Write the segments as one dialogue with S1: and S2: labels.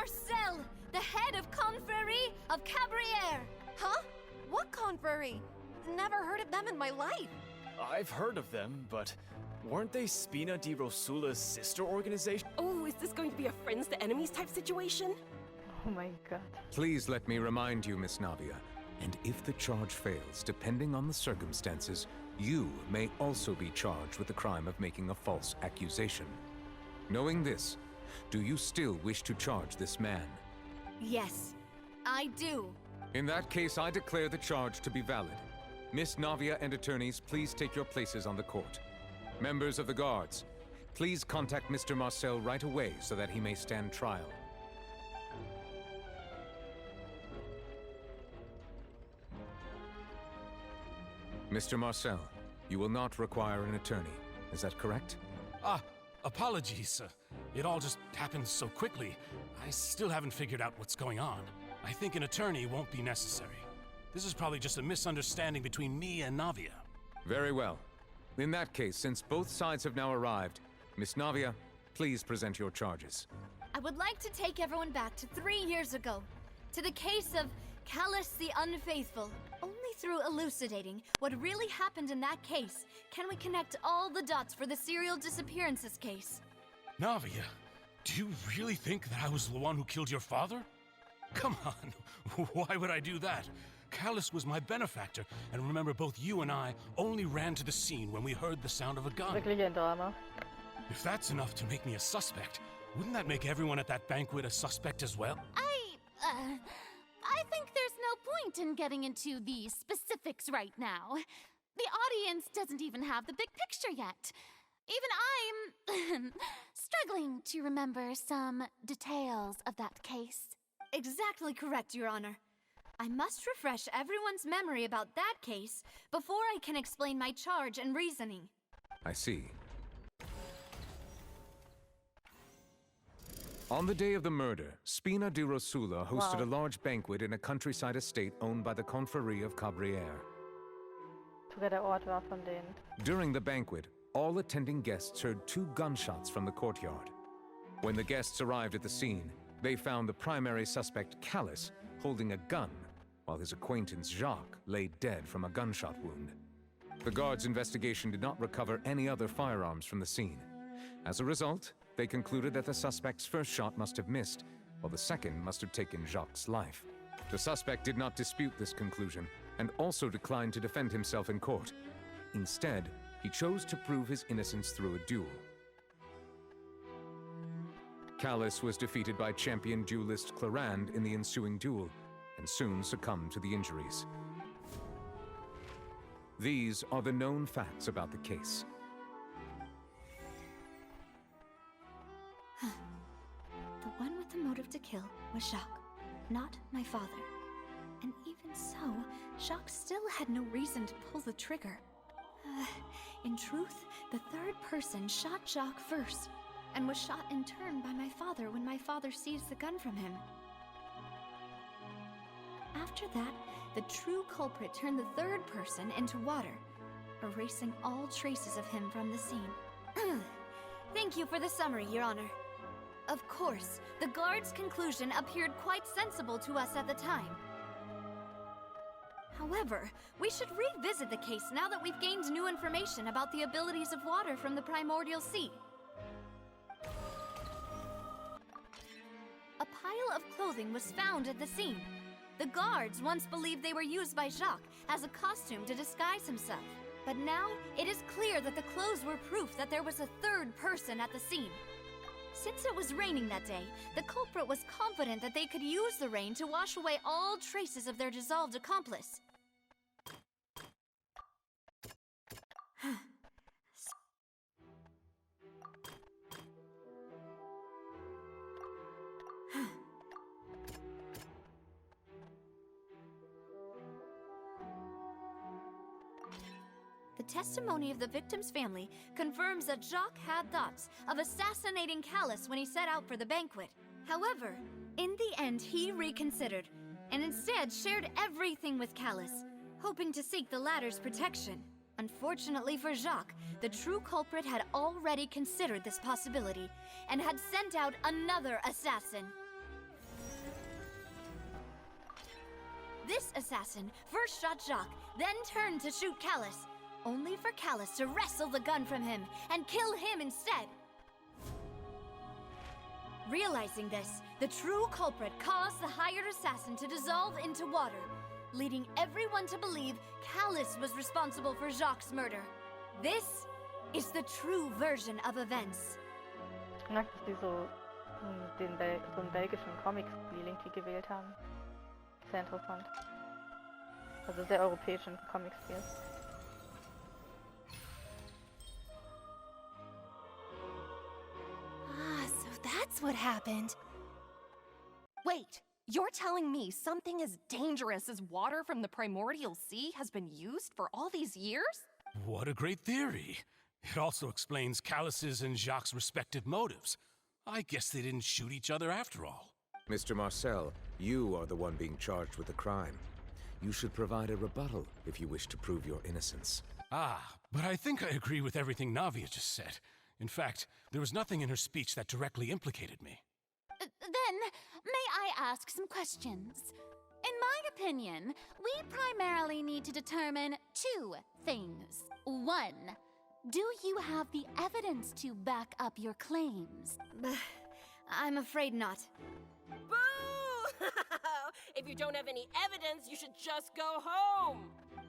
S1: Marcel, the head of Confrérie of Cabrières.
S2: Huh? What confrérie? Never heard of them in my life.
S3: I've heard of them, but weren't they Spina di Rosula's sister organization?
S4: Oh, is this going to be a friends to enemies type situation?
S5: Oh my god.
S6: Please let me remind you, Miss Navia, and if the charge fails, depending on the circumstances, you may also be charged with the crime of making a false accusation. Knowing this, do you still wish to charge this man?
S1: Yes, I do.
S6: In that case, I declare the charge to be valid. Miss Navia and attorneys, please take your places on the court. Members of the guards, please contact Mr. Marcel right away so that he may stand trial. Mr. Marcel, you will not require an attorney. Is that correct?
S7: Apologies. It all just happened so quickly. I still haven't figured out what's going on. I think an attorney won't be necessary. This is probably just a misunderstanding between me and Navia.
S6: Very well. In that case, since both sides have now arrived, Miss Navia, please present your charges.
S1: I would like to take everyone back to 3 years ago, to the case of Callus the Unfaithful. Only through elucidating what really happened in that case can we connect all the dots for the serial disappearances case.
S7: Navia, do you really think that I was the one who killed your father? Come on, why would I do that? Callus was my benefactor, and remember both you and I only ran to the scene when we heard the sound of a gun.
S5: Wirklich ein Drama.
S7: If that's enough to make me a suspect, wouldn't that make everyone at that banquet a suspect as well?
S8: I think there's no point in getting into the specifics right now. The audience doesn't even have the big picture yet. Even I'm struggling to remember some details of that case.
S1: Exactly correct, Your Honor. I must refresh everyone's memory about that case before I can explain my charge and reasoning.
S6: I see. On the day of the murder, Spina di Rosula hosted a large banquet in a countryside estate owned by the Confrérie of Cabrières.
S5: Sogar der Ort war von denen.
S6: During the banquet, all attending guests heard 2 gunshots from the courtyard. When the guests arrived at the scene, they found the primary suspect, Callus, holding a gun, while his acquaintance, Jacques, lay dead from a gunshot wound. The guards' investigation did not recover any other firearms from the scene. As a result, they concluded that the suspect's first shot must have missed, while the second must have taken Jacques' life. The suspect did not dispute this conclusion, and also declined to defend himself in court. Instead, he chose to prove his innocence through a duel. Callus was defeated by champion duelist Clarande in the ensuing duel, and soon succumbed to the injuries. These are the known facts about the case.
S1: The one with the motive to kill was Jacques, not my father. And even so, Jacques still had no reason to pull the trigger. In truth, the third person shot Jacques first, and was shot in turn by my father when my father seized the gun from him. After that, the true culprit turned the third person into water, erasing all traces of him from the scene. Thank you for the summary, Your Honor. Of course, the guard's conclusion appeared quite sensible to us at the time. However, we should revisit the case now that we've gained new information about the abilities of water from the primordial sea. A pile of clothing was found at the scene. The guards once believed they were used by Jacques as a costume to disguise himself. But now, it is clear that the clothes were proof that there was a third person at the scene. Since it was raining that day, the culprit was confident that they could use the rain to wash away all traces of their dissolved accomplice. The testimony of the victim's family confirms that Jacques had thoughts of assassinating Callus when he set out for the banquet. However, in the end he reconsidered, and instead shared everything with Callus, hoping to seek the latter's protection. Unfortunately for Jacques, the true culprit had already considered this possibility, and had sent out another assassin. This assassin first shot Jacques, then turned to shoot Callus, only for Callus to wrestle the gun from him and kill him instead. Realizing this, the true culprit caused the hired assassin to dissolve into water, leading everyone to believe Callus was responsible for Jacques' murder. This is the true version of events.
S5: Ich mag, dass die so so einen belgischen Comic-Stil irgendwie gewählt haben. Sehr interessant. Also sehr europäischen Comic-Stil.
S2: Ah, so that's what happened. Wait, you're telling me something as dangerous as water from the primordial sea has been used for all these years?
S7: What a great theory. It also explains Callus's and Jacques' respective motives. I guess they didn't shoot each other after all.
S6: Mr. Marcel, you are the one being charged with the crime. You should provide a rebuttal if you wish to prove your innocence.
S7: Ah, but I think I agree with everything Navia just said. In fact, there was nothing in her speech that directly implicated me.
S8: Then, may I ask some questions? In my opinion, we primarily need to determine two things. One, do you have the evidence to back up your claims?
S1: I'm afraid not.
S4: Boo! If you don't have any evidence, you should just go home.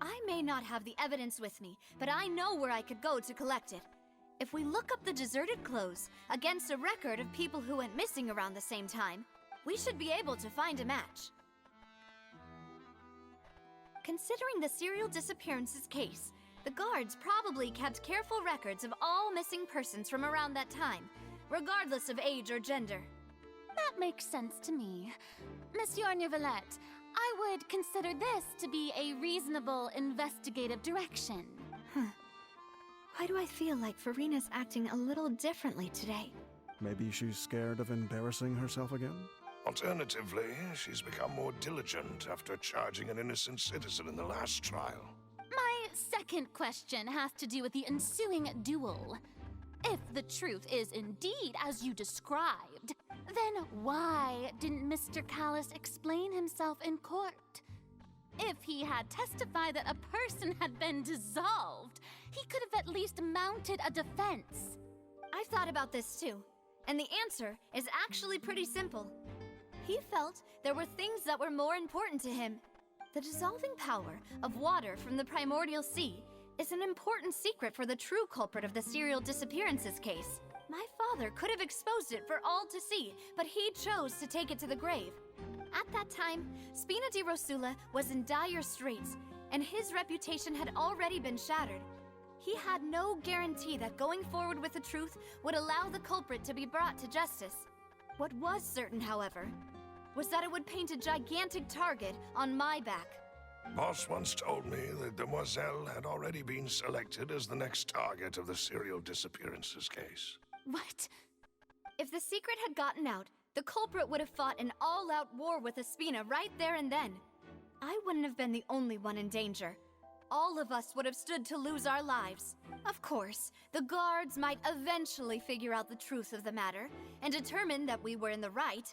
S1: I may not have the evidence with me, but I know where I could go to collect it. If we look up the deserted clothes against a record of people who went missing around the same time, we should be able to find a match. Considering the serial disappearances case, the guards probably kept careful records of all missing persons from around that time, regardless of age or gender.
S8: That makes sense to me. Monsieur Neuvillette, I would consider this to be a reasonable investigative direction.
S1: Why do I feel like Farina's acting a little differently today?
S9: Maybe she's scared of embarrassing herself again?
S10: Alternatively, she's become more diligent after charging an innocent citizen in the last trial.
S8: My second question has to do with the ensuing duel. If the truth is indeed as you described, then why didn't Mr. Callus explain himself in court? If he had testified that a person had been dissolved, he could have at least mounted a defense.
S1: I've thought about this too, and the answer is actually pretty simple. He felt there were things that were more important to him. The dissolving power of water from the primordial sea is an important secret for the true culprit of the serial disappearances case. My father could have exposed it for all to see, but he chose to take it to the grave. At that time, Spina di Rosula was in dire straits, and his reputation had already been shattered. He had no guarantee that going forward with the truth would allow the culprit to be brought to justice. What was certain, however, was that it would paint a gigantic target on my back.
S10: Boss once told me that Demoiselle had already been selected as the next target of the serial disappearances case.
S8: What?
S1: If the secret had gotten out, the culprit would have fought an all-out war with Espina right there and then. I wouldn't have been the only one in danger. All of us would have stood to lose our lives. Of course, the guards might eventually figure out the truth of the matter and determine that we were in the right.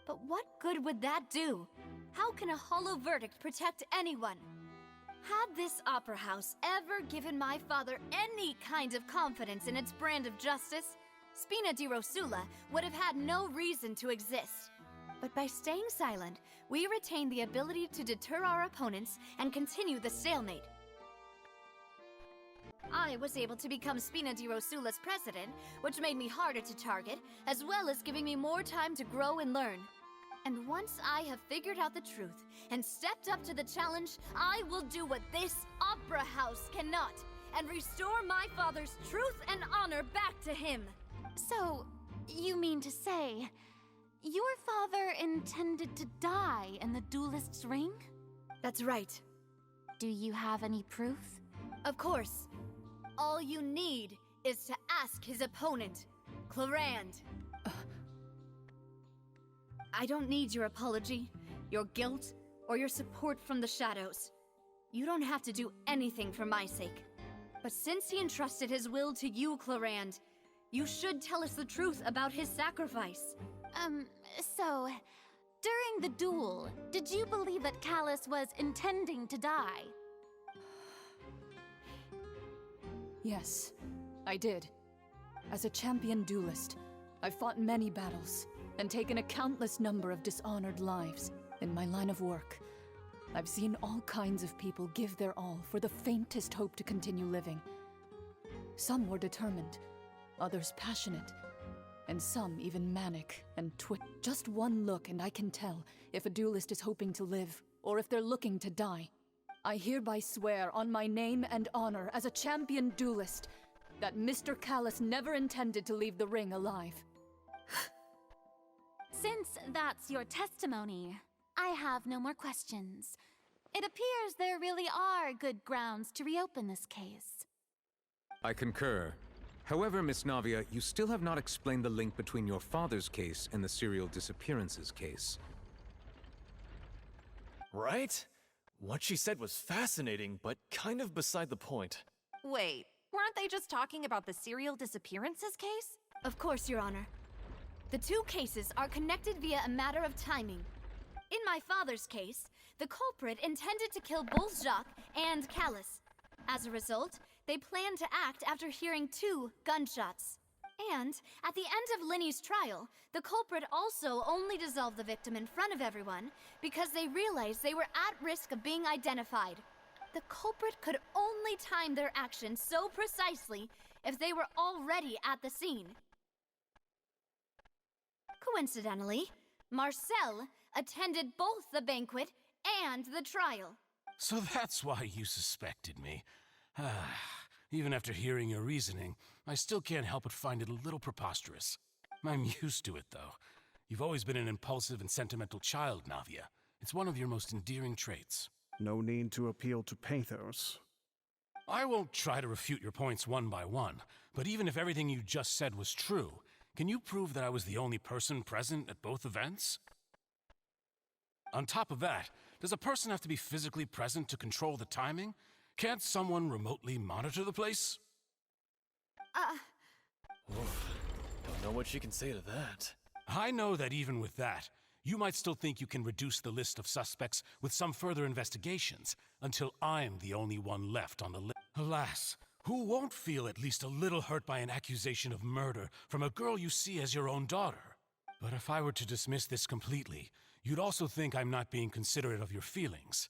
S1: But what good would that do? How can a hollow verdict protect anyone? Had this opera house ever given my father any kind of confidence in its brand of justice, Spina di Rosula would have had no reason to exist. But by staying silent, we retain the ability to deter our opponents and continue the stalemate. I was able to become Spina di Rosula's president, which made me harder to target, as well as giving me more time to grow and learn. And once I have figured out the truth and stepped up to the challenge, I will do what this opera house cannot, and restore my father's truth and honor back to him.
S8: So, you mean to say, your father intended to die in the duelist's ring?
S1: That's right.
S8: Do you have any proof?
S1: Of course. All you need is to ask his opponent, Clarand. I don't need your apology, your guilt, or your support from the shadows. You don't have to do anything for my sake. But since he entrusted his will to you, Clarand, you should tell us the truth about his sacrifice.
S8: So, During the duel, did you believe that Callus was intending to die?
S11: Yes, I did. As a champion duelist, I've fought many battles and taken a countless number of dishonored lives. In my line of work, I've seen all kinds of people give their all for the faintest hope to continue living. Some were determined, others passionate, and some even manic and Just one look and I can tell if a duelist is hoping to live or if they're looking to die. I hereby swear on my name and honor as a champion duelist that Mr. Callus never intended to leave the ring alive.
S8: Since that's your testimony, I have no more questions. It appears there really are good grounds to reopen this case.
S6: I concur. However, Miss Navia, you still have not explained the link between your father's case and the serial disappearances case.
S3: Right? What she said was fascinating, but kind of beside the point.
S2: Wait, weren't they just talking about the serial disappearances case?
S1: Of course, Your Honor. The two cases are connected via a matter of timing. In my father's case, the culprit intended to kill both Jacques and Callus. As a result, they planned to act after hearing 2 gunshots. And, at the end of Linny's trial, the culprit also only dissolved the victim in front of everyone because they realized they were at risk of being identified. The culprit could only time their actions so precisely if they were already at the scene. Coincidentally, Marcel attended both the banquet and the trial.
S7: So that's why you suspected me. Even after hearing your reasoning, I still can't help but find it a little preposterous. I'm used to it, though. You've always been an impulsive and sentimental child, Navia. It's one of your most endearing traits.
S9: No need to appeal to pathos.
S7: I won't try to refute your points one by one, but even if everything you just said was true, can you prove that I was the only person present at both events? On top of that, does a person have to be physically present to control the timing? Can't someone remotely monitor the place?
S3: Oof. Don't know what she can say to that.
S7: I know that even with that, you might still think you can reduce the list of suspects with some further investigations, until I'm the only one left on the list. Alas, who won't feel at least a little hurt by an accusation of murder from a girl you see as your own daughter? But if I were to dismiss this completely, you'd also think I'm not being considerate of your feelings.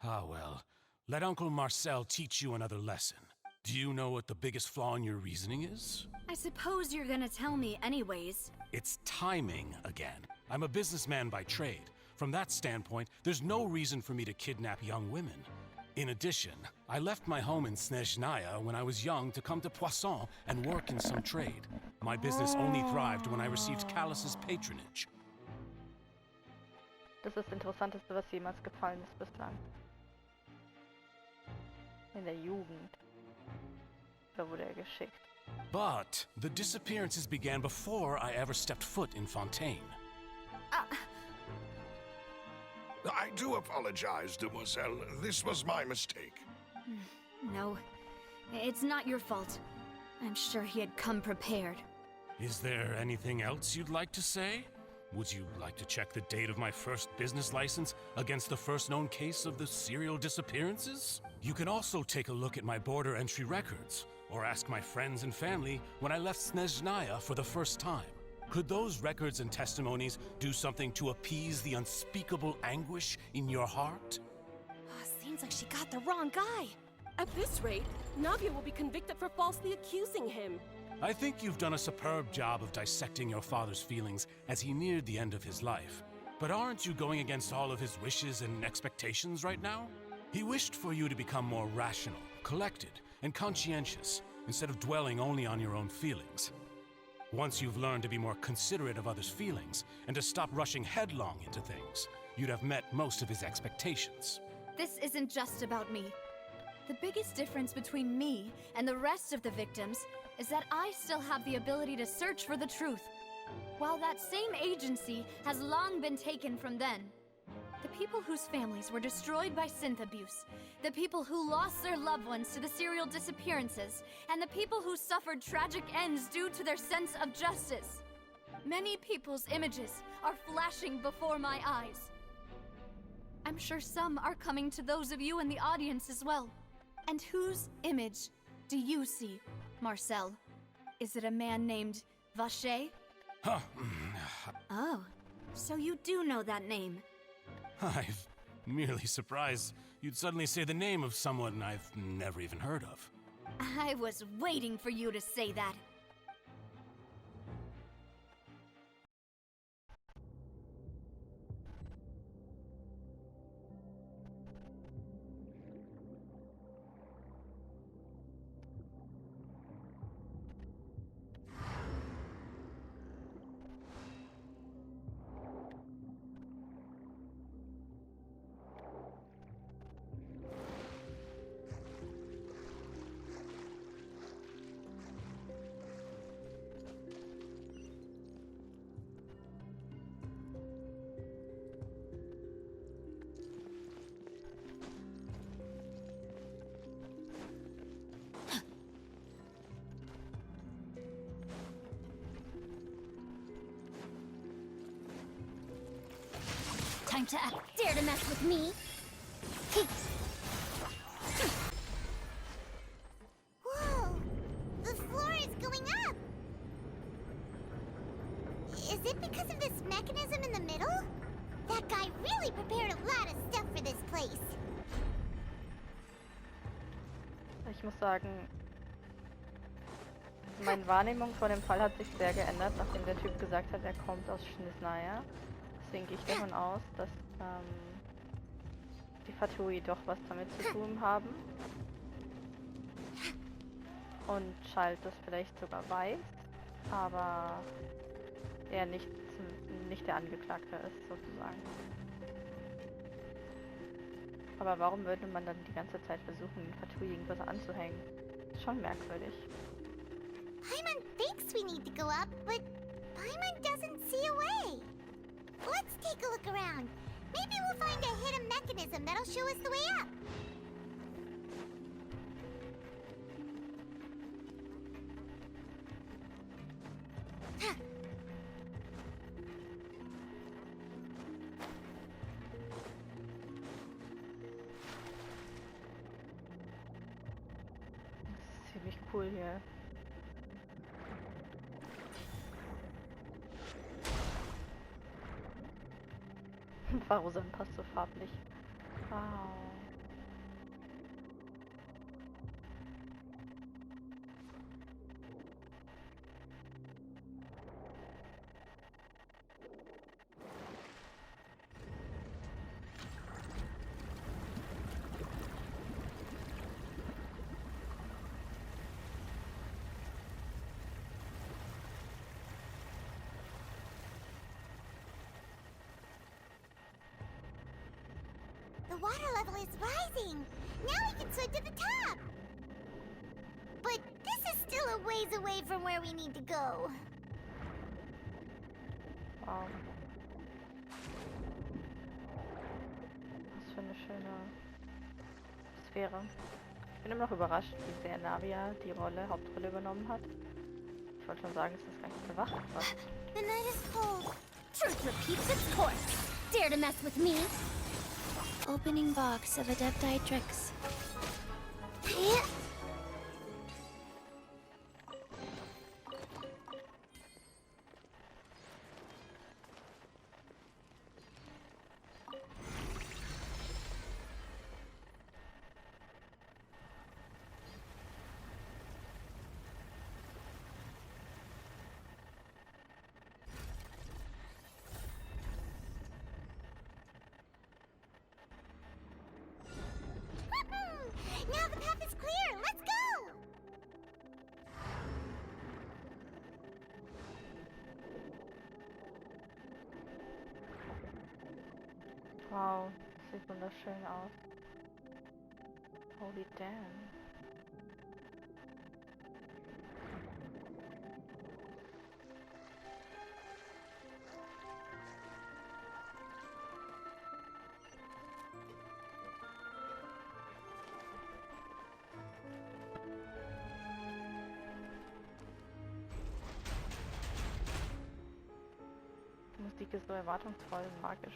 S7: Ah well, let Uncle Marcel teach you another lesson. Do you know what the biggest flaw in your reasoning is?
S1: I suppose you're gonna tell me anyways.
S7: It's timing again. I'm a businessman by trade. From that standpoint, there's no reason for me to kidnap young women. In addition, I left my home in Snezhnaya when I was young to come to Poisson and work in some trade. My business only thrived when I received Callus's patronage.
S5: Das ist das Interessanteste, was jemals gefallen ist bislang. In der Jugend. Da wurde er geschickt.
S7: But the disappearances began before I ever stepped foot in Fontaine.
S10: I do apologize, demoiselle. This was my mistake.
S1: No, it's not your fault. I'm sure he had come prepared.
S7: Is there anything else you'd like to say? Would you like to check the date of my first business license against the first known case of the serial disappearances? You can also take a look at my border entry records, or ask my friends and family when I left Snezhnaya for the first time. Could those records and testimonies do something to appease the unspeakable anguish in your heart?
S2: Seems like she got the wrong guy.
S4: At this rate, Navia will be convicted for falsely accusing him.
S7: I think you've done a superb job of dissecting your father's feelings as he neared the end of his life. But aren't you going against all of his wishes and expectations right now? He wished for you to become more rational, collected, and conscientious, instead of dwelling only on your own feelings. Once you've learned to be more considerate of others' feelings, and to stop rushing headlong into things, you'd have met most of his expectations.
S1: This isn't just about me. The biggest difference between me and the rest of the victims is that I still have the ability to search for the truth, while that same agency has long been taken from them. The people whose families were destroyed by synth abuse, the people who lost their loved ones to the serial disappearances, and the people who suffered tragic ends due to their sense of justice. Many people's images are flashing before my eyes. I'm sure some are coming to those of you in the audience as well. And whose image do you see, Marcel? Is it a man named Vacher?
S7: Huh.
S1: Oh, so you do know that name.
S7: I'm merely surprised you'd suddenly say the name of someone I've never even heard of.
S1: I was waiting for you to say that.
S8: Time to act. Dare to mess with me?
S12: Whoa! The floor is going up! Is it because of this mechanism in the middle? That guy really prepared a lot of stuff for this place.
S5: Ich muss sagen, meine Wahrnehmung von dem Fall hat sich sehr geändert, nachdem der Typ gesagt hat, er kommt aus Schniznaja. Deswegen gehe ich davon aus, dass die Fatui doch was damit zu tun haben. Und Childe das vielleicht sogar weiß, aber er nicht der Angeklagte ist, sozusagen. Aber warum würde man dann die ganze Zeit versuchen, den Fatui irgendwas anzuhängen? Ist schon merkwürdig.
S12: Paimon thinks we need to go up, but Paimon doesn't see a way. Let's take a look around. Maybe we'll find a hidden mechanism that'll show us the way up.
S5: Das ist ziemlich cool hier. Vacher passt so farblich. Wow.
S12: The water level is rising. Now we can swim to the top. But this is still a ways away from where we need to go.
S5: Wow. Was für eine schöne Sphäre. Ich bin immer noch überrascht, wie sehr Navia die Hauptrolle übernommen hat. Ich wollte schon sagen, es ist recht bewacht.
S12: The night is cold.
S8: Truth repeats its course. Dare to mess with me?
S12: Opening box of Adepti tricks. Yeah. Now the path is clear. Let's go.
S5: Wow, sieht wunderschön aus. Holy damn. Musik ist so erwartungsvoll und magisch.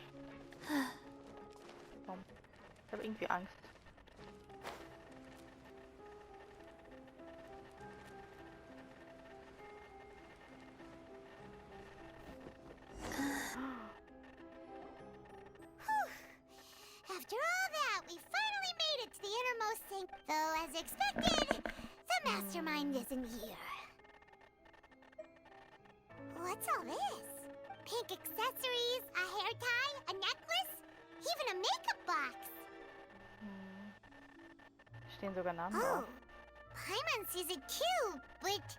S5: Warum? Ich habe irgendwie Angst.
S12: After all that, we finally made it to the innermost sink. Though, as expected, the mastermind isn't here. What's all this? Pink accessories, a hair tie, a necklace, even a makeup box.
S5: Stehen sogar Namen
S12: Oh,
S5: drauf.
S12: Paimon sees it too, but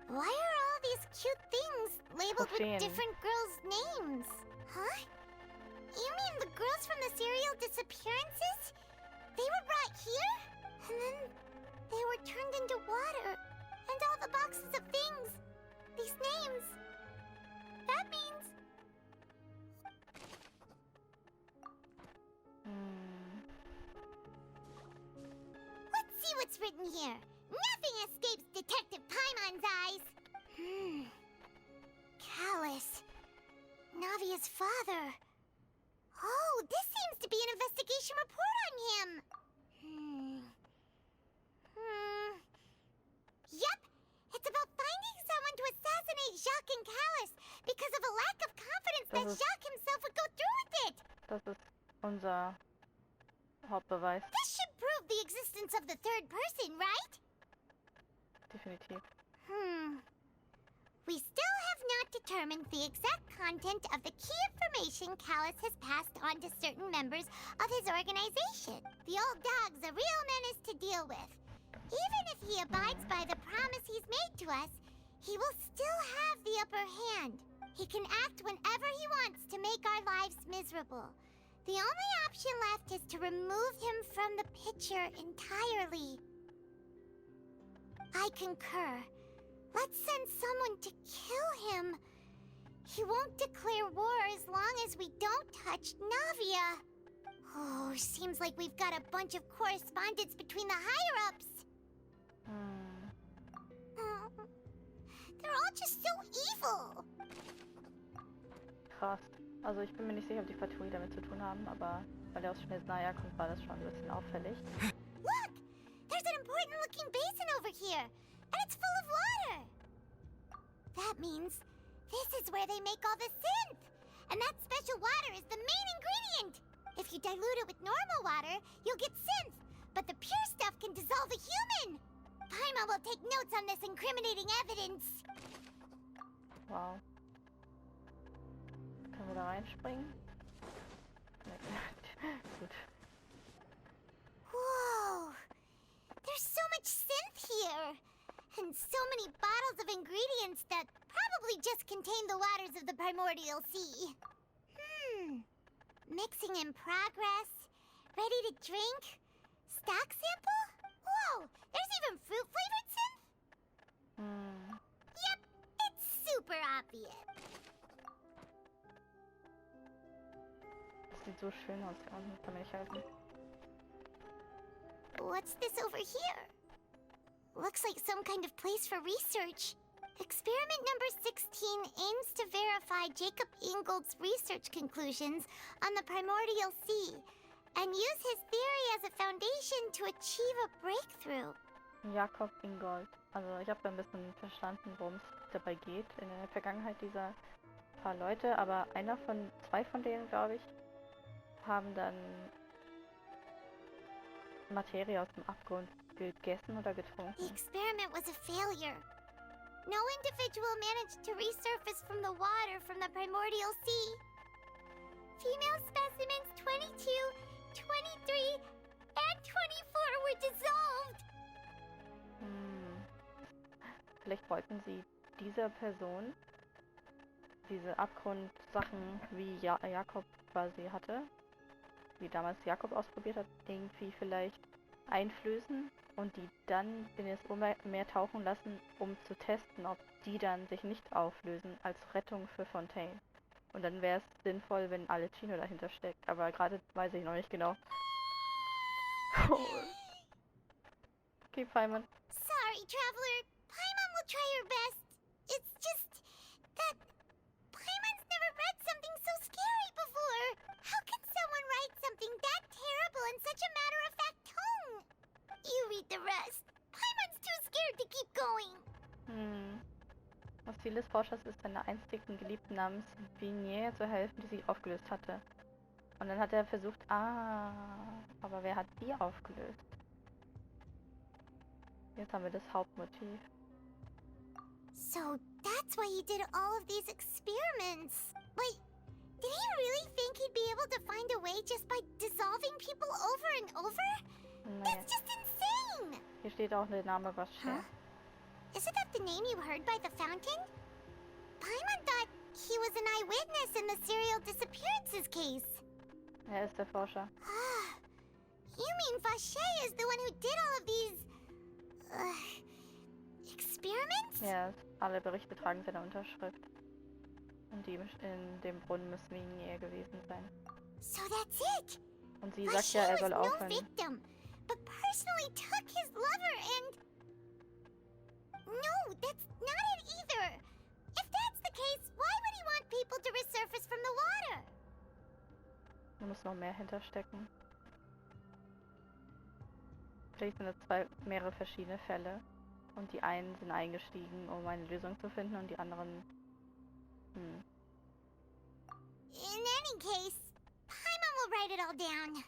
S12: why are all these cute things labeled with
S5: Fontaine.
S12: different girls' names? Huh? You mean the girls from the serial disappearances? They were brought here, and then they were turned into water, and all the boxes of things, these names. That means let's see what's written here. Nothing escapes Detective Paimon's eyes. Callus. Navia's father. Oh, this seems to be an investigation report on him. Yep, it's about finding someone to assassinate Jacques and Callus because of a lack of confidence that Jacques himself would go through with it.
S5: Das ist unser Hauptbeweis.
S12: This should prove the existence of the third person, right?
S5: Definitiv.
S12: We still have not determined the exact content of the key information Callus has passed on to certain members of his organization. The old dog's a real menace to deal with. Even if he abides by the promise he's made to us, he will still have the upper hand. He can act whenever he wants to make our lives miserable. The only option left is to remove him from the picture entirely. I concur. Let's send someone to kill him. He won't declare war as long as we don't touch Navia. Oh, seems like we've got a bunch of correspondence between the higher-ups. They're all just so evil.
S5: Krass. Also ich bin mir nicht sicher, ob die Fatui damit zu tun haben, aber weil der aus Schnellsnaya kommt, war das schon ein bisschen auffällig.
S12: Look! There's an important-looking basin over here, and it's full of water. That means this is where they make all the synth. And that special water is the main ingredient. If you dilute it with normal water, you'll get synth. But the pure stuff can dissolve a human. Paimon will take notes on this incriminating evidence.
S5: Wow. Können wir da reinspringen? Gut.
S12: Whoa! There's so much synth here. And so many bottles of ingredients that probably just contain the waters of the primordial sea. Mixing in progress. Ready to drink? Stock sample? Whoa! There's even fruit-flavored synth? Yep, it's super obvious.
S5: Das sieht so schön aus hier unten. Kann mir nicht helfen.
S12: What's this over here? Looks like some kind of place for research. Experiment number 16 aims to verify Jacob Ingold's research conclusions on the primordial sea and use his theory as a foundation to achieve a breakthrough.
S5: Jakob Ingold. Also ich habe ein bisschen verstanden, worum es dabei geht in der Vergangenheit dieser paar Leute, aber zwei von denen, glaube ich, haben dann Materie aus dem Abgrund gegessen oder getrunken.
S12: The experiment was a failure. No individual managed to resurface from the water from the primordial sea. Female specimens 22, 23, and 24 were dissolved.
S5: Vielleicht wollten sie dieser Person diese Abgrundsachen, wie Jakob quasi hatte, wie damals Jakob ausprobiert hat, irgendwie vielleicht einflößen und die dann in das Meer tauchen lassen, um zu testen, ob die dann sich nicht auflösen als Rettung für Fontaine. Und dann wäre es sinnvoll, wenn alle Chino dahinter steckt. Aber gerade weiß ich noch nicht genau. Okay, Paimon.
S12: Sorry, Traveler. Paimon will try her best. It's just that Paimon's never read
S5: Das Ziel des Forschers ist, seiner einstigen Geliebten namens Vignier zu helfen, die sich aufgelöst hatte. Und dann hat er versucht, aber wer hat die aufgelöst? Jetzt haben wir das Hauptmotiv.
S12: So that's why he did all of these experiments. Wait, did he really think he'd be able to find a way just by dissolving people over and over?
S5: Nee.
S12: That's just insane!
S5: Hier steht auch der Name Vacher.
S12: Huh? Isn't that the name you heard by the fountain? Paimon thought he was an eyewitness in the serial disappearances case.
S5: Er ist der Forscher.
S12: You mean Vacher is the one who did all of these... experiments?
S5: Ja, alle Berichte tragen seine Unterschrift. Und die in dem Brunnen müssen Vignier gewesen sein.
S12: So that's it!
S5: Und sie sagt ja,
S12: Vacher
S5: er soll
S12: was no
S5: aufhören.
S12: victim, but personally took his lover and... No, that's not it either! If that's the case, why would he want people to resurface from the water?
S5: Da muss noch mehr hinterstecken. Vielleicht sind es mehrere verschiedene Fälle. Und die einen sind eingestiegen, um eine Lösung zu finden, und die anderen...
S12: In any case, Paimon will write it all down.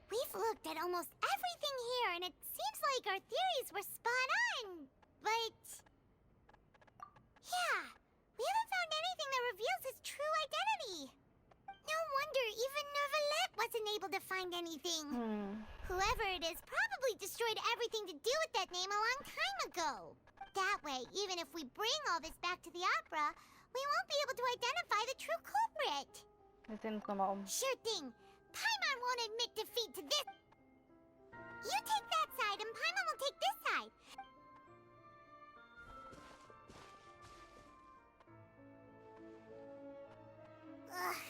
S12: We've looked at almost everything here, and it seems like our theories were spot on. But... yeah, we haven't found anything that reveals his true identity. No wonder even Neuvillette wasn't able to find anything. Whoever it is probably destroyed everything to do with that name a long time ago. That way, even if we bring all this back to the opera, we won't be able to identify the true culprit.
S5: Wir sehen uns nochmal um.
S12: Sure thing. Paimon won't admit defeat to this. You take that side, and Paimon will take this side. Ugh.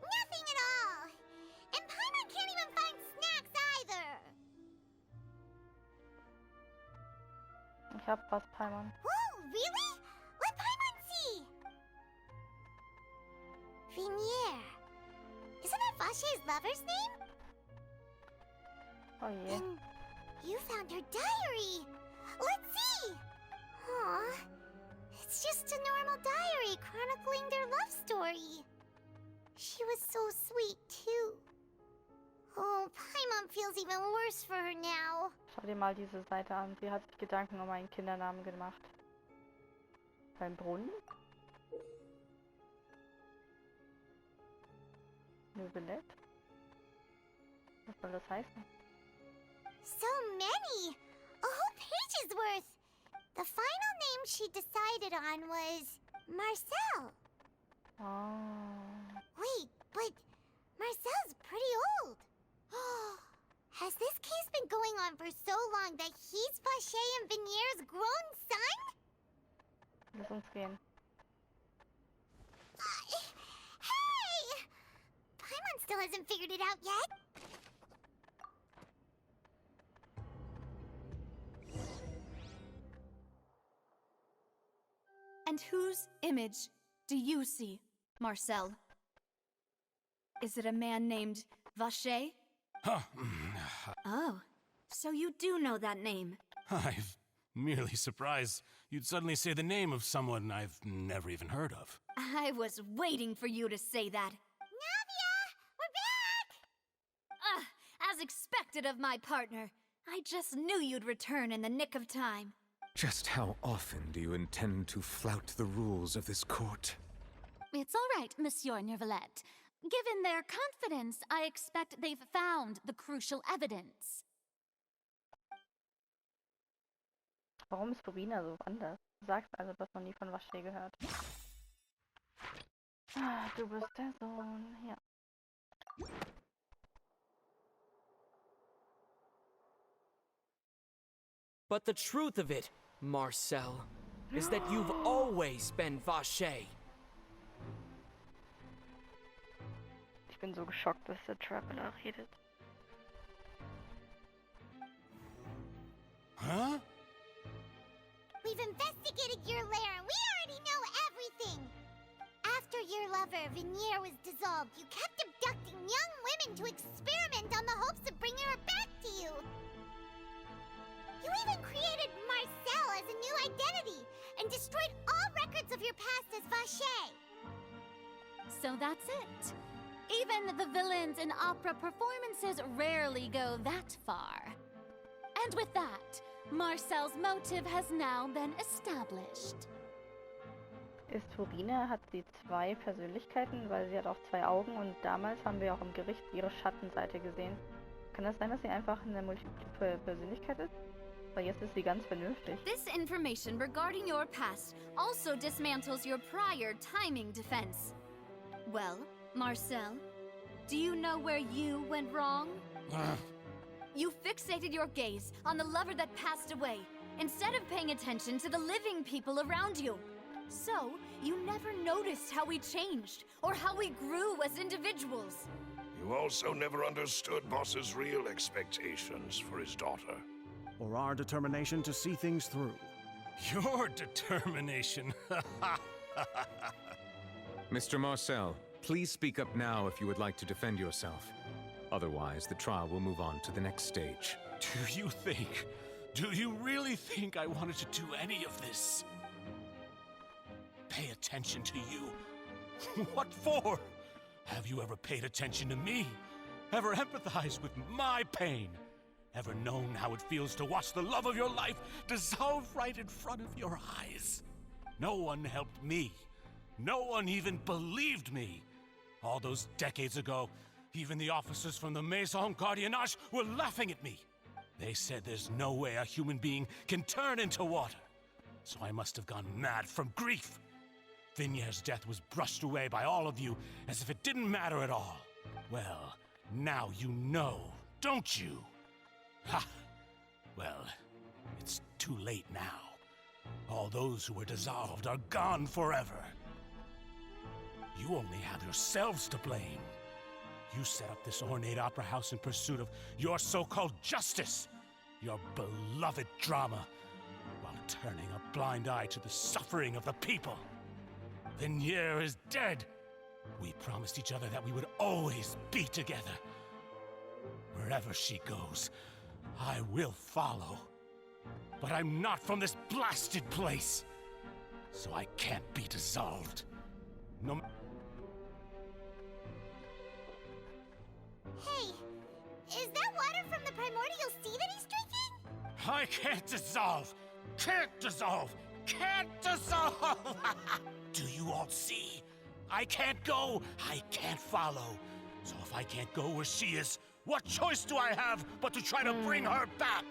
S12: Nothing at all. And Paimon can't even find snacks either.
S5: Ich hab was, Paimon.
S12: Whoa, really? Let Paimon see. Vignier. Isn't that Vacher's lover's name?
S5: Oh yeah.
S12: And you found her diary. Let's see. Aw. It's just a normal diary chronicling their love story. She was so sweet, too. Oh, Paimon feels even worse for her now.
S5: Schau dir mal diese Seite an. Sie hat sich Gedanken um einen Kindernamen gemacht. Beim Brunnen? Neuvillette? Was soll das heißen?
S12: So many! A whole page's worth! The final name she decided on was Marcel.
S5: Oh.
S12: Wait, but Marcel's pretty old. Has this case been going on for so long that he's Vacher and Vignier's grown son?
S5: Lass uns gehen.
S12: Hey! Paimon still hasn't figured it out yet.
S1: And whose image do you see, Marcel? Is it a man named Vacher? Oh, so you do know that name.
S7: I'm merely surprised you'd suddenly say the name of someone I've never even heard of.
S1: I was waiting for you to say that.
S12: Navia! We're back!
S1: As expected of my partner. I just knew you'd return in the nick of time.
S6: Just how often do you intend to flout the rules of this court?
S8: It's all right, Monsieur Neuvillette. Given their confidence, I expect they've found the crucial evidence.
S5: Warum ist Florina so anders? Du sagst also, du hast noch nie von Vacher gehört. Du bist der Sohn. Ja.
S13: But the truth of it, Marcel, is that you've always been Vacher.
S5: Ich bin so geschockt, dass der Traveler redet.
S7: Huh?
S12: We've investigated your lair and we already know everything! After your lover, Vignier, was dissolved, you kept abducting young women to experiment on the hopes of bringing her back to you! You even created Marcel as a new identity and destroyed all records of your past as Vacher.
S8: So that's it. Even the villains in opera performances rarely go that far. And with that, Marcel's motive has now been established.
S5: Ist Turine, hat sie zwei Persönlichkeiten, weil sie hat auch zwei Augen und damals haben wir auch im Gericht ihre Schattenseite gesehen. Kann das sein, dass sie einfach eine multiple Persönlichkeit ist? Weil jetzt ist sie ganz vernünftig.
S1: This information regarding your past also dismantles your prior timing defense. Well, Marcel, do you know where you went wrong? You fixated your gaze on the lover that passed away, instead of paying attention to the living people around you. So, you never noticed how we changed, or how we grew as individuals.
S10: You also never understood Boss's real expectations for his daughter.
S9: Or our determination to see things through.
S7: Your determination.
S6: Mr. Marcel, please speak up now if you would like to defend yourself. Otherwise, the trial will move on to the next stage.
S7: Do you really think I wanted to do any of this? Pay attention to you? What for? Have you ever paid attention to me? Ever empathized with my pain? Ever known how it feels to watch the love of your life dissolve right in front of your eyes? No one helped me. No one even believed me. All those decades ago, even the officers from the Maison Gardiennage were laughing at me. They said there's no way a human being can turn into water. So I must have gone mad from grief. Vignere's death was brushed away by all of you as if it didn't matter at all. Well, now you know, don't you? Ha! Well, it's too late now. All those who were dissolved are gone forever. You only have yourselves to blame. You set up this ornate opera house in pursuit of your so-called justice, your beloved drama, while turning a blind eye to the suffering of the people. Vignere is dead. We promised each other that we would always be together. Wherever she goes, I will follow. But I'm not from this blasted place, so I can't be dissolved. No.
S12: Hey, is that water from the primordial sea that he's drinking?
S7: I can't dissolve! Can't dissolve! Can't dissolve! Do you all see? I can't go, I can't follow. So if I can't go where she is, what choice do I have but to try to bring her back?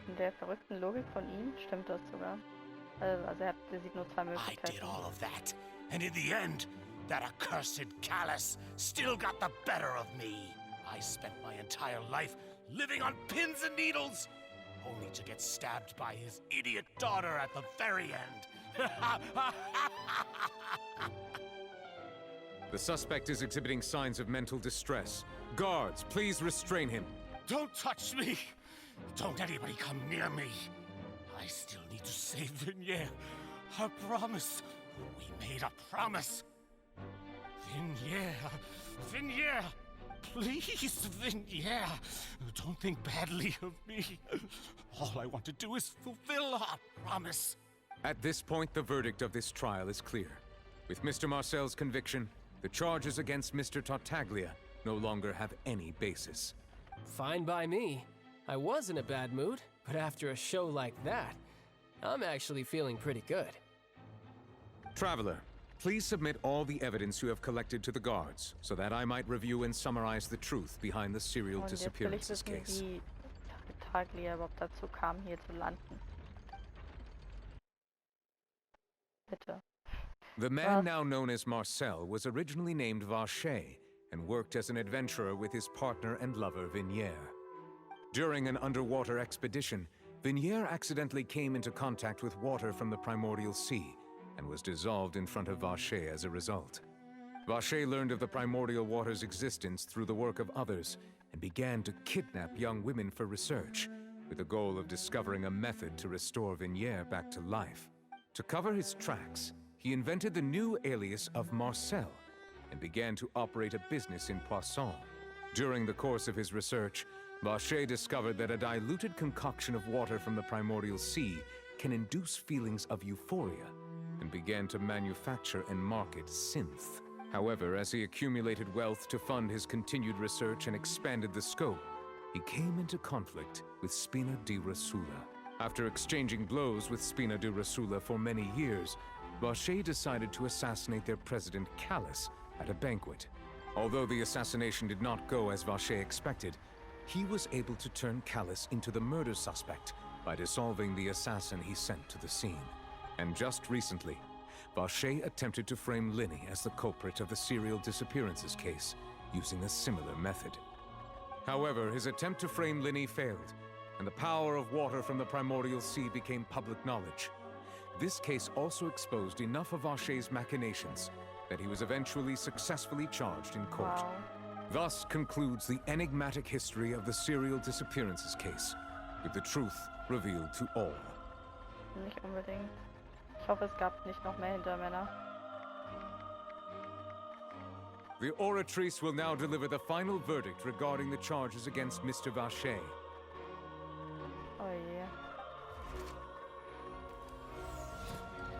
S5: In der verrückten Logik von ihm stimmt das sogar. Also er sieht nur zwei Möglichkeiten.
S7: I did all of that, and in the end, that accursed callous still got the better of me. I spent my entire life living on pins and needles, only to get stabbed by his idiot daughter at the very end.
S6: The suspect is exhibiting signs of mental distress. Guards, please restrain him.
S7: Don't touch me! Don't anybody come near me! I still need to save Vignere. A promise. We made a promise. Vignere! Please, Vignere! Don't think badly of me. All I want to do is fulfill our promise.
S6: At this point, the verdict of this trial is clear. With Mr. Marcel's conviction, the charges against Mr. Tartaglia no longer have any basis.
S14: Fine by me. I was in a bad mood, but after a show like that, I'm actually feeling pretty good.
S6: Traveler, please submit all the evidence you have collected to the guards, so that I might review and summarize the truth behind the serial disappearances case.
S5: Wie Tartaglia überhaupt dazu kam, hier zu landen. Bitte.
S6: The man now known as Marcel was originally named Vacher and worked as an adventurer with his partner and lover Vignere. During an underwater expedition, Vignere accidentally came into contact with water from the primordial sea and was dissolved in front of Vacher as a result. Vacher learned of the primordial water's existence through the work of others and began to kidnap young women for research, with the goal of discovering a method to restore Vignere back to life. To cover his tracks, he invented the new alias of Marcel and began to operate a business in Poisson. During the course of his research, Vacher discovered that a diluted concoction of water from the primordial sea can induce feelings of euphoria, and began to manufacture and market synth. However, as he accumulated wealth to fund his continued research and expanded the scope, he came into conflict with Spina di Rosula. After exchanging blows with Spina di Rosula for many years, Vacher decided to assassinate their president Callus at a banquet. Although the assassination did not go as Vacher expected, he was able to turn Callus into the murder suspect by dissolving the assassin he sent to the scene. And just recently, Vacher attempted to frame Linny as the culprit of the serial disappearances case, using a similar method. However, his attempt to frame Linny failed, and the power of water from the primordial sea became public knowledge. This case also exposed enough of Vacher's machinations that he was eventually successfully charged in court.
S5: Wow.
S6: Thus concludes the enigmatic history of the serial disappearances case, with the truth revealed to all.
S5: Nicht unbedingt. Ich hoffe, es gab nicht noch mehr Hintermänner.
S6: The oratrice will now deliver the final verdict regarding the charges against Mr. Vacher.
S5: Oh je.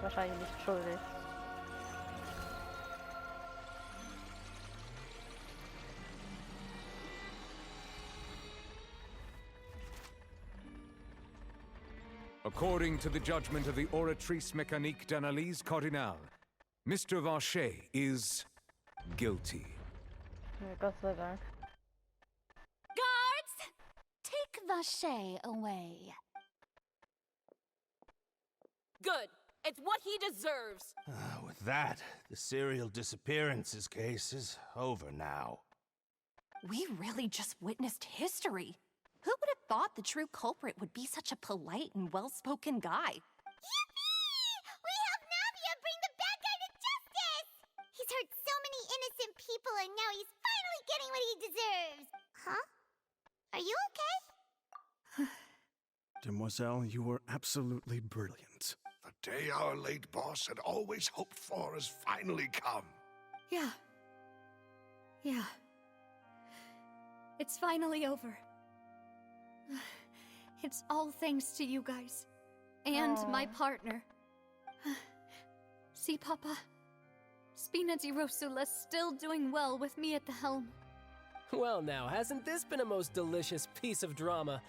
S5: Wahrscheinlich nicht schuldig.
S6: According to the judgment of the oratrice mécanique d'analyse cardinale, Mr. Vacher is guilty.
S5: Ja, Gott sei Dank.
S8: Guards! Take Vacher away.
S4: Good. It's what he deserves.
S15: With that, the serial disappearances case is over now.
S2: We really just witnessed history. Who would have thought the true culprit would be such a polite and well-spoken guy?
S12: Yippee! We helped Navia bring the bad guy to justice! He's hurt so many innocent people and now he's finally getting what he deserves. Huh? Are you okay?
S9: Demoiselle, you were absolutely brilliant.
S10: The day our late boss had always hoped for has finally come.
S1: Yeah. It's finally over. It's all thanks to you guys. And my partner. See, Papa? Spina di Rosula's still doing well with me at the helm.
S14: Well now, hasn't this been a most delicious piece of drama?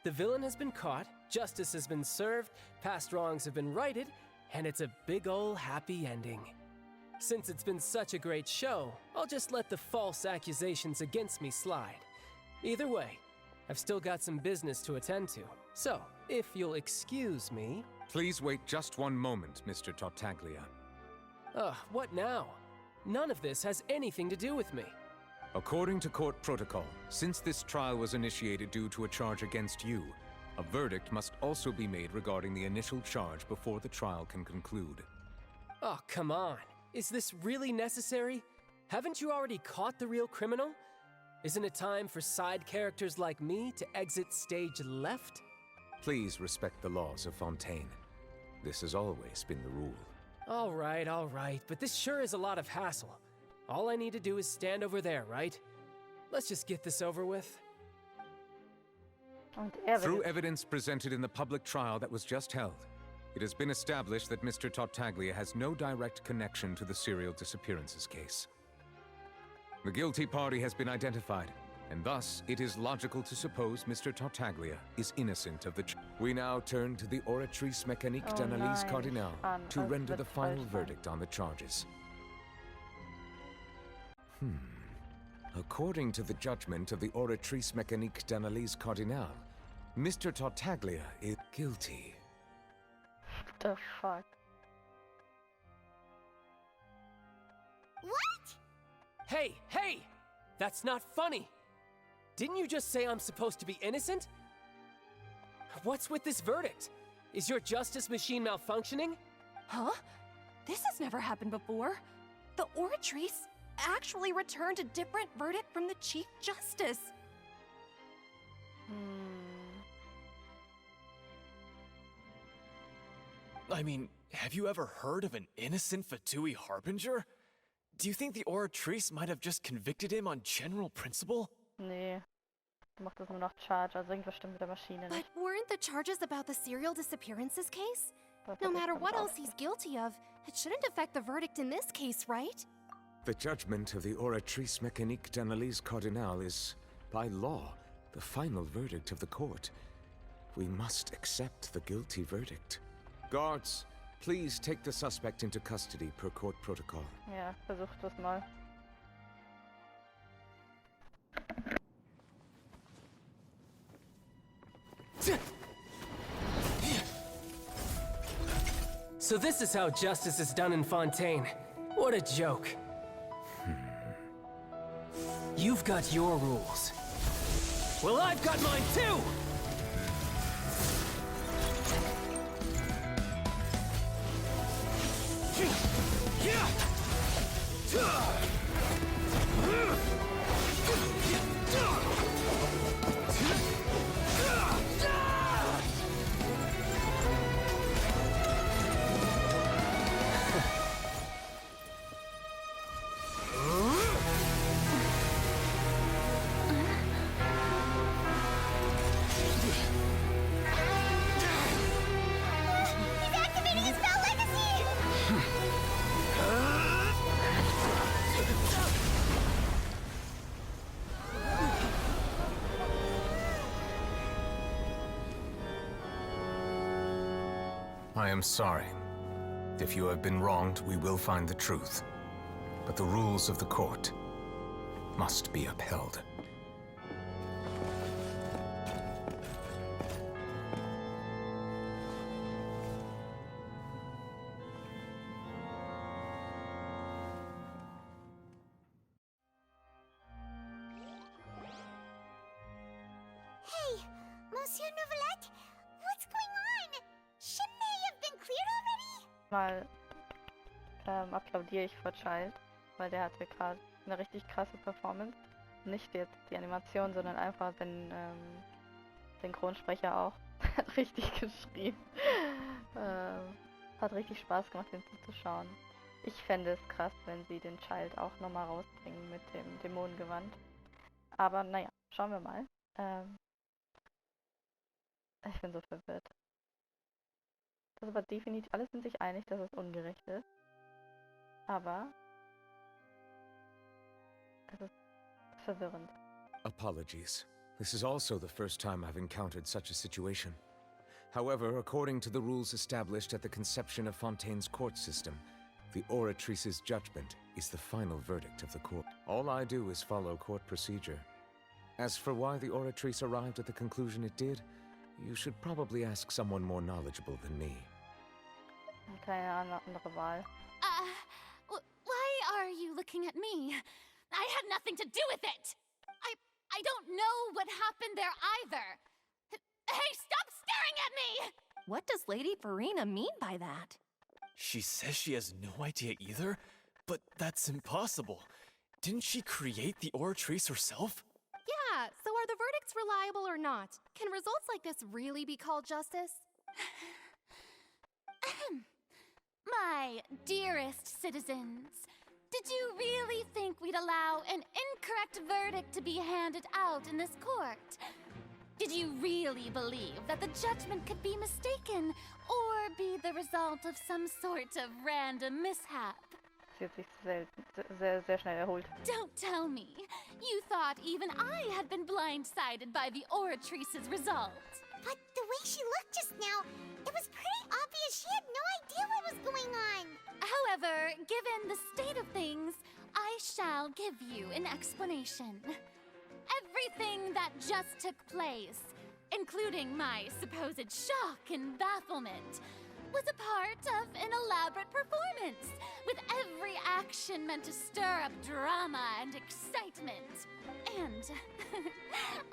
S14: The villain has been caught, justice has been served, past wrongs have been righted, and it's a big ol' happy ending. Since it's been such a great show, I'll just let the false accusations against me slide. Either way, I've still got some business to attend to. So, if you'll excuse me...
S6: Please wait just one moment, Mr. Tartaglia.
S14: What now? None of this has anything to do with me.
S6: According to court protocol, since this trial was initiated due to a charge against you, a verdict must also be made regarding the initial charge before the trial can conclude.
S14: Oh, come on. Is this really necessary? Haven't you already caught the real criminal? Isn't it time for side characters like me to exit stage left?
S6: Please respect the laws of Fontaine. This has always been the rule.
S14: All right, but this sure is a lot of hassle. All I need to do is stand over there, right? Let's just get this over with.
S6: Through evidence presented in the public trial that was just held, it has been established that Mr. Tartaglia has no direct connection to the serial disappearances case. The guilty party has been identified, and thus it is logical to suppose Mr. Tartaglia is innocent of the We now turn to the oratrice mécanique d'analyse cardinale to render the final verdict on the charges. According to the judgment of the oratrice mécanique d'analyse cardinale, Mr. Tartaglia is guilty.
S5: The fuck?
S12: What?
S14: Hey! That's not funny! Didn't you just say I'm supposed to be innocent? What's with this verdict? Is your justice machine malfunctioning?
S2: Huh? This has never happened before. The oratrice actually returned a different verdict from the Chief Justice.
S3: I mean, have you ever heard of an innocent Fatui Harbinger? Do you think the oratrice might have just convicted him on general principle?
S5: Nee. Du machst das nur noch Charge, also irgendwas stimmt mit der Maschine
S2: But
S5: nicht.
S2: weren't the charges about the serial disappearances case?
S5: Das
S2: No
S5: hab ich
S2: matter
S5: schon
S2: what
S5: drauf.
S2: else he's guilty of, it shouldn't affect the verdict in this case, right?
S6: The judgment of the Oratrice Mécanique d'Analyse Cardinal is, by law, the final verdict of the court. We must accept the guilty verdict. Guards, please take the suspect into custody per court protocol.
S5: Ja, versuch das mal.
S14: So this is how justice is done in Fontaine. What a joke. You've got your rules. Well, I've got mine too!
S12: He's activating his spell legacy!
S6: I am sorry. If you have been wronged, we will find the truth. But the rules of the court must be upheld.
S12: Hey, Monsieur Novelette, what's going on? Shouldn't they have been cleared already?
S5: Mal applaudiere ich vor Childe, weil der hatte gerade eine richtig krasse Performance. Nicht jetzt die Animation, sondern einfach den Synchronsprecher auch. Hat richtig geschrien. Hat richtig Spaß gemacht, den zuzuschauen. Ich fände es krass, wenn sie den Childe auch nochmal rausbringen mit dem Dämonengewand. Aber naja, schauen wir mal. Ich bin so verwirrt. Das ist aber definitiv, alle sind sich einig, dass es ungerecht ist. Aber es ist verwirrend.
S6: Apologies. This is also the first time I've encountered such a situation. However, according to the rules established at the conception of Fontaine's court system, the Oratrice's judgment is the final verdict of the court. All I do is follow court procedure. As for why the Oratrice arrived at the conclusion it did, you should probably ask someone more knowledgeable than me.
S5: Keine andere Wahl.
S8: Why are you looking at me? I had nothing to do with it! I don't know what happened there either! Hey, stop staring at me!
S2: What does Lady Farina mean by that?
S3: She says she has no idea either, but that's impossible. Didn't she create the Oratrice herself?
S2: Yeah, so are the verdicts reliable or not? Can results like this really be called justice?
S8: My dearest citizens, did you really think we'd allow an incorrect verdict to be handed out in this court? Did you really believe that the judgment could be mistaken or be the result of some sort of random mishap?
S5: Sie hat sich sehr schnell erholt.
S8: Don't tell me. You thought even I had been blindsided by the Oratrice's result.
S12: But the way she looked just now, it was pretty obvious she had no idea what was going on.
S8: However, given the state of things, I shall give you an explanation. Everything that just took place, including my supposed shock and bafflement, was a part of an elaborate performance, with every action meant to stir up drama and excitement. And,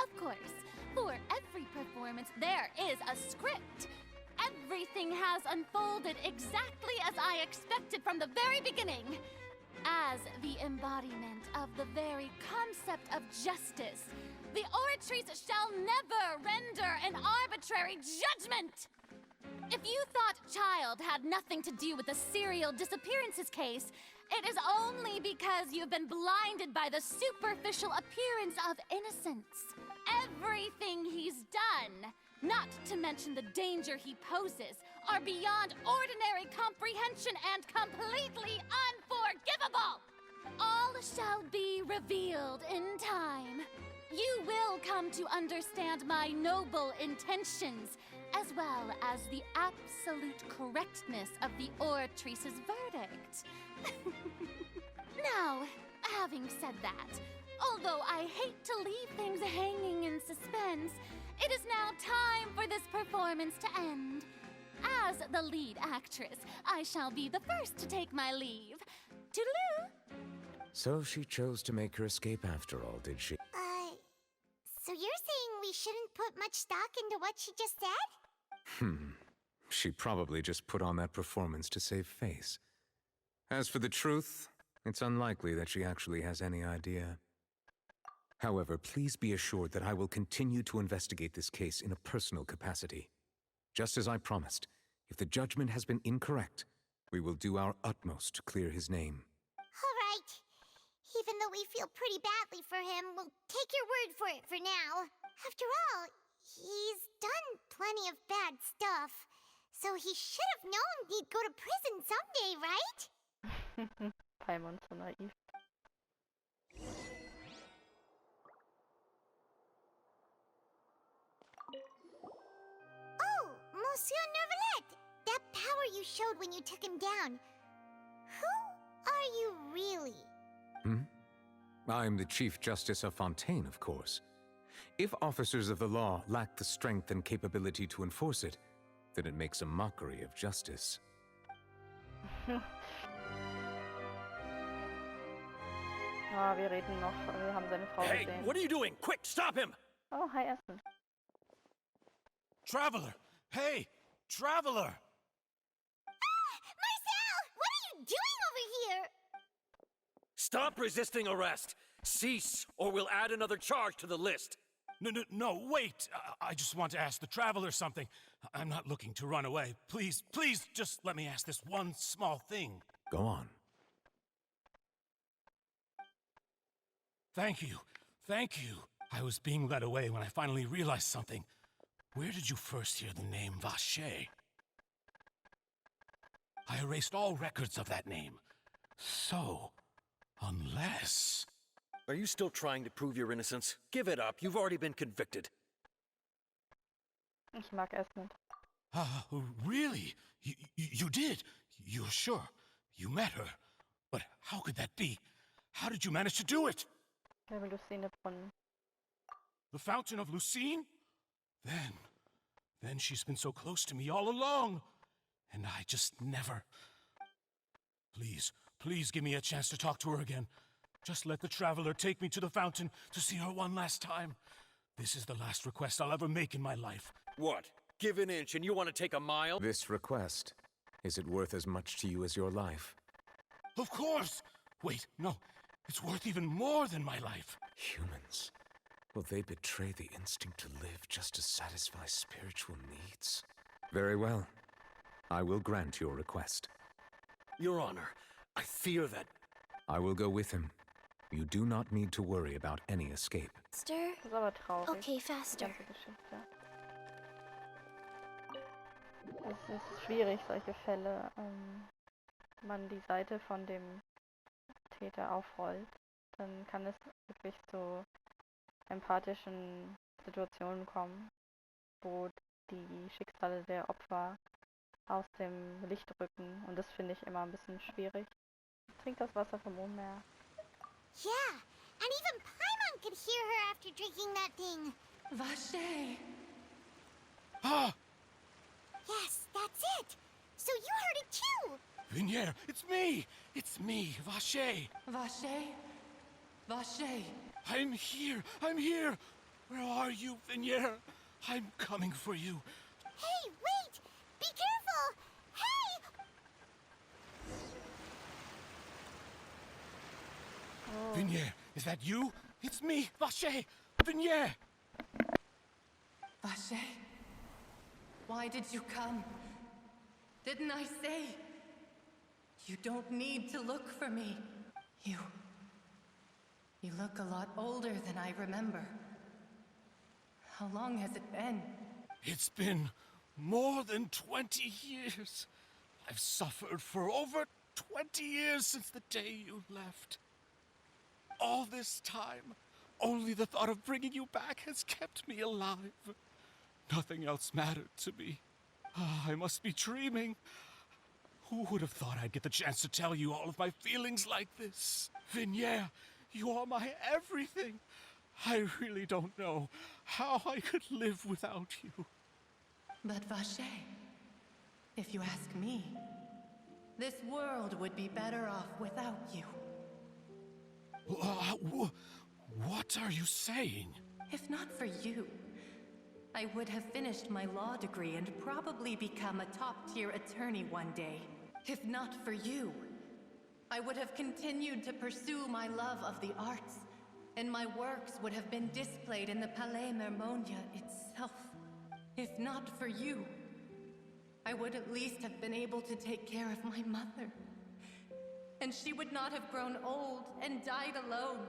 S8: of course, for every performance there is a script. Everything has unfolded exactly as I expected from the very beginning. As the embodiment of the very concept of justice, the Oratrice shall never render an arbitrary judgment! If you thought Childe had nothing to do with the serial disappearances case, it is only because you've been blinded by the superficial appearance of innocence. everything he's done, not to mention the danger he poses, are beyond ordinary comprehension and completely unforgivable. All shall be revealed in time. You will come to understand my noble intentions, as well as the absolute correctness of the oratrice's verdict. Now, having said that, although I hate to leave things hanging in suspense, it is now time for this performance to end. As the lead actress, I shall be the first to take my leave. Toodaloo!
S6: So she chose to make her escape after all, did she?
S12: So you're saying we shouldn't put much stock into what she just said?
S6: She probably just put on that performance to save face. As for the truth, it's unlikely that she actually has any idea. However, please be assured that I will continue to investigate this case in a personal capacity. Just as I promised, if the judgment has been incorrect, we will do our utmost to clear his name.
S12: All right. Even though we feel pretty badly for him, we'll take your word for it for now. After all, he's done plenty of bad stuff, so he should have known he'd go to prison someday, right?
S5: Paimon so naiv.
S12: Oh, Monsieur Nervalette! That power you showed when you took him down. Who are you really?
S6: I'm the Chief Justice of Fontaine, of course. If officers of the law lack the strength and capability to enforce it, then it makes a mockery of justice.
S5: Wir reden noch, wir haben seine Frau
S3: Hey,
S5: gesehen.
S3: what are you doing? Quick, stop him!
S5: Oh, hi Essen.
S7: Traveler! Hey! Traveler!
S12: Marcel! What are you doing over here?
S3: Stop resisting arrest! Cease, or we'll add another charge to the list.
S7: No, wait! I just want to ask the Traveler something. I'm not looking to run away. Please, just let me ask this one small thing.
S6: Go on.
S7: Thank you. I was being led away when I finally realized something. Where did you first hear the name Vacher? I erased all records of that name. So, unless...
S3: Are you still trying to prove your innocence? Give it up. You've already been convicted.
S5: Ich mag es nicht.
S7: Really? You did? You're sure? You met her? But how could that be? How did you manage to do it?
S5: Ich will Lucine Brunnen.
S7: The Fountain of Lucine? Then she's been so close to me all along. And I just never... Please give me a chance to talk to her again. Just let the Traveler take me to the fountain to see her one last time. This is the last request I'll ever make in my life.
S3: What? Give an inch and you want to take a mile?
S6: This request, is it worth as much to you as your life?
S7: Of course! Wait, no. It's worth even more than my life.
S6: Humans. Will they betray the instinct to live just to satisfy spiritual needs? Very well. I will grant your request.
S3: Your Honor, I fear that...
S6: I will go with him. You do not need to worry about any escape.
S5: Das ist aber traurig.
S1: Okay,
S5: Die
S1: faster.
S5: ganze Geschichte. Es ist schwierig, solche Fälle, man die Seite von dem Täter aufrollt, dann kann es wirklich zu empathischen Situationen kommen, wo die Schicksale der Opfer aus dem Licht rücken, und das finde ich immer ein bisschen schwierig. Trink das Wasser vom Meer.
S12: Yeah, and even Paimon could hear her after drinking that thing.
S11: Vacher!
S7: Ah!
S12: Yes, that's it. So you heard it too.
S7: Vignier, it's me! It's me, Vacher!
S11: Vacher? Vacher!
S7: I'm here! Where are you, Vignier? I'm coming for you.
S12: Hey, wait! Be careful! Hey!
S7: Vignier, is that you? It's me, Vacher! Vignier!
S11: Vacher? Why did you come? Didn't I say? You don't need to look for me. You look a lot older than I remember.
S16: How long has it been?
S7: It's been more than 20 years. I've suffered for over 20 years since the day you left. All this time, only the thought of bringing you back has kept me alive. Nothing else mattered to me. I must be dreaming. Who would have thought I'd get the chance to tell you all of my feelings like this? Vignere, you are my everything. I really don't know how I could live without you.
S16: But Vacher, if you ask me, this world would be better off without you.
S7: What are you saying?
S16: If not for you, I would have finished my law degree and probably become a top-tier attorney one day. If not for you, I would have continued to pursue my love of the arts, and my works would have been displayed in the Palais Mermonia itself. If not for you, I would at least have been able to take care of my mother. And she would not have grown old and died alone.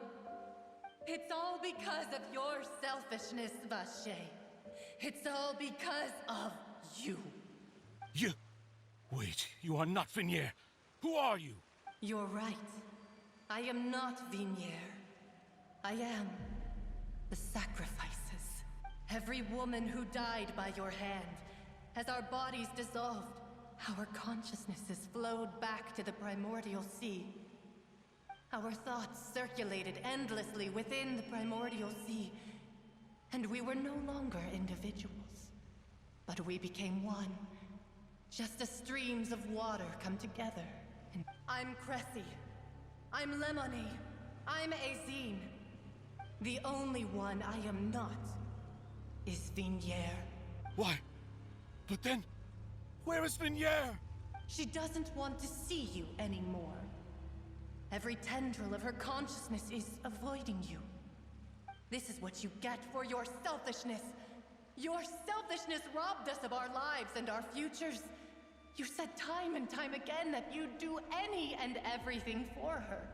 S16: It's all because of your selfishness, Vacher. It's all because of you.
S7: You... Wait, you are not Vignere. Who are you?
S16: You're right. I am not Vignere. I am the sacrifices. Every woman who died by your hand. As our bodies dissolved, our consciousnesses flowed back to the primordial sea. Our thoughts circulated endlessly within the primordial sea, and we were no longer individuals. But we became one, just as streams of water come together. And I'm Cressy. I'm Lemony. I'm Azine. The only one I am not is Vignere.
S7: Why? But then, where is Vignere?
S16: She doesn't want to see you anymore. Every tendril of her consciousness is avoiding you. This is what you get for your selfishness. Your selfishness robbed us of our lives and our futures. You said time and time again that you'd do any and everything for her.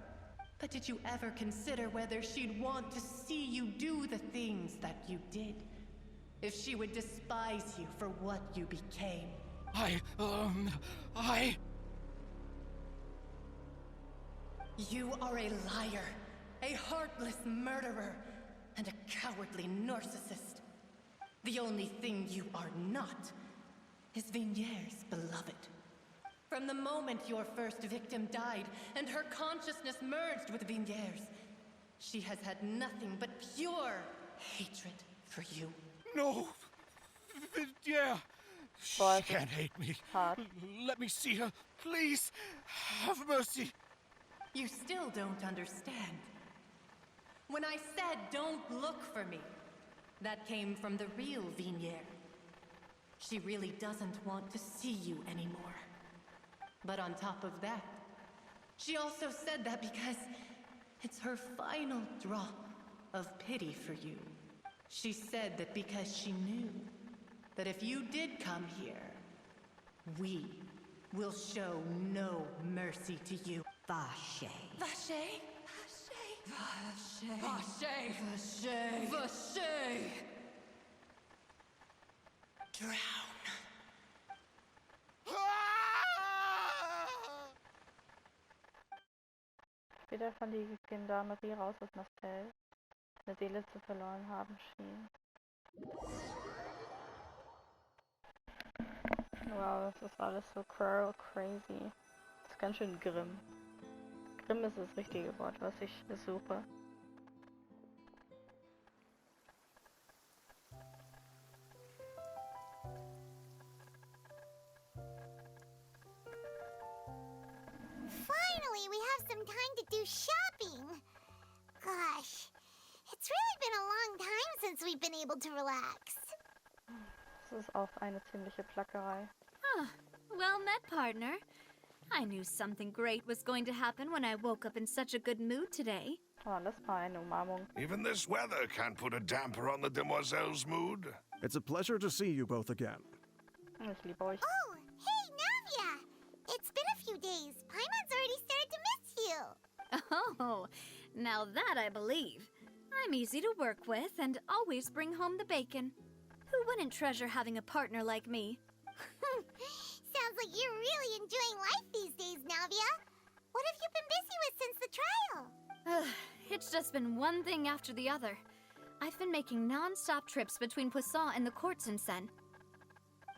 S16: But did you ever consider whether she'd want to see you do the things that you did? If she would despise you for what you became? You are a liar, a heartless murderer, and a cowardly narcissist. The only thing you are not is Vignere's beloved. From the moment your first victim died and her consciousness merged with Vignere's, she has had nothing but pure hatred for you.
S7: No! Vignere! She can't hate me. Let me see her, please! Have mercy!
S16: You still don't understand. When I said don't look for me, that came from the real Vignere. She really doesn't want to see you anymore. But on top of that, she also said that because it's her final drop of pity for you. She said that because she knew that if you did come here, we will show no mercy to you. Vacher. Vacher? Vacher. Vacher. Vacher. Vacher. Drown.
S5: Später fand die Gendarmerie raus, dass Marcel eine Seele zu verloren haben schien. Wow, das ist alles so crazy. Das ist ganz schön grimm. Grimm ist das richtige Wort, was ich suche.
S12: Finally, we have some time to do shopping. Gosh, it's really been a long time since we've been able to relax.
S5: Das ist auch eine ziemliche Plackerei.
S1: Ah, well met, partner. I knew something great was going to happen when I woke up in such a good mood today.
S5: Oh, das war eine Umarmung.
S10: Even this weather can't put a damper on the demoiselle's mood.
S9: It's a pleasure to see you both again.
S5: Ich liebe euch.
S12: Oh, hey, Navia! It's been a few days. Paimon's already started to miss you.
S1: Oh, now that I believe. I'm easy to work with and always bring home the bacon. Who wouldn't treasure having a partner like me?
S12: Sounds like you're really enjoying life these days, Navia. What have you been busy with since the trial?
S1: It's just been one thing after the other. I've been making non-stop trips between Poisson and the courts in Seine.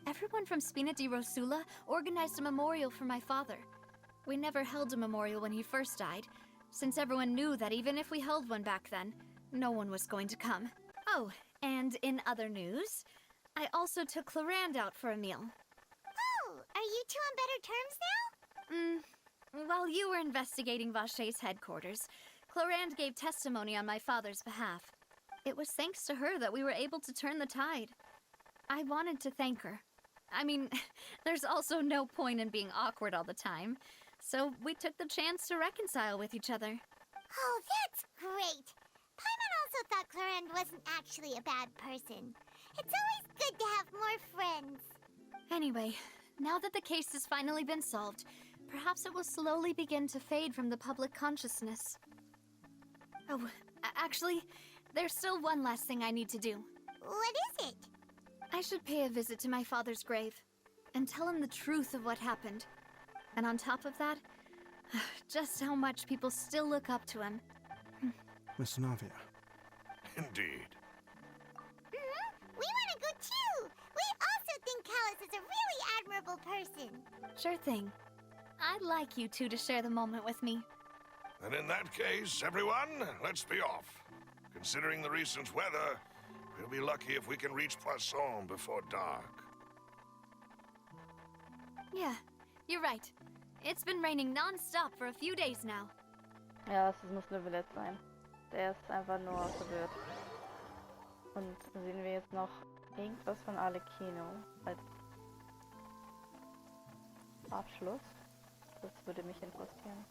S1: Everyone from Spina di Rosula organized a memorial for my father. We never held a memorial when he first died, since everyone knew that even if we held one back then, no one was going to come. Oh, and in other news, I also took Clarande out for a meal.
S12: Oh, are you two on better terms now?
S1: While you were investigating Vacher's headquarters, Clarande gave testimony on my father's behalf. It was thanks to her that we were able to turn the tide. I wanted to thank her. I mean, there's also no point in being awkward all the time, so we took the chance to reconcile with each other.
S12: Oh, that's great! Paimon also thought Clarande wasn't actually a bad person. It's always good to have more friends.
S1: Anyway, now that the case has finally been solved, perhaps it will slowly begin to fade from the public consciousness. Oh, actually, there's still one last thing I need to do.
S12: What is it?
S1: I should pay a visit to my father's grave and tell him the truth of what happened. And on top of that, just how much people still look up to him.
S9: Miss Navia.
S10: Indeed.
S12: We want to go too! We also think Callus is a really admirable person.
S1: Sure thing. I'd like you two to share the moment with me.
S10: And in that case, everyone, let's be off. Considering the recent weather, we'll be lucky if we can reach Poisson before dark.
S1: Yeah, you're right. It's been raining non-stop for a few days now.
S5: Ja, das muss Levelet sein. Der ist einfach nur verwirrt. Und sehen wir jetzt noch irgendwas von Arlecchino als Abschluss? Das würde mich interessieren.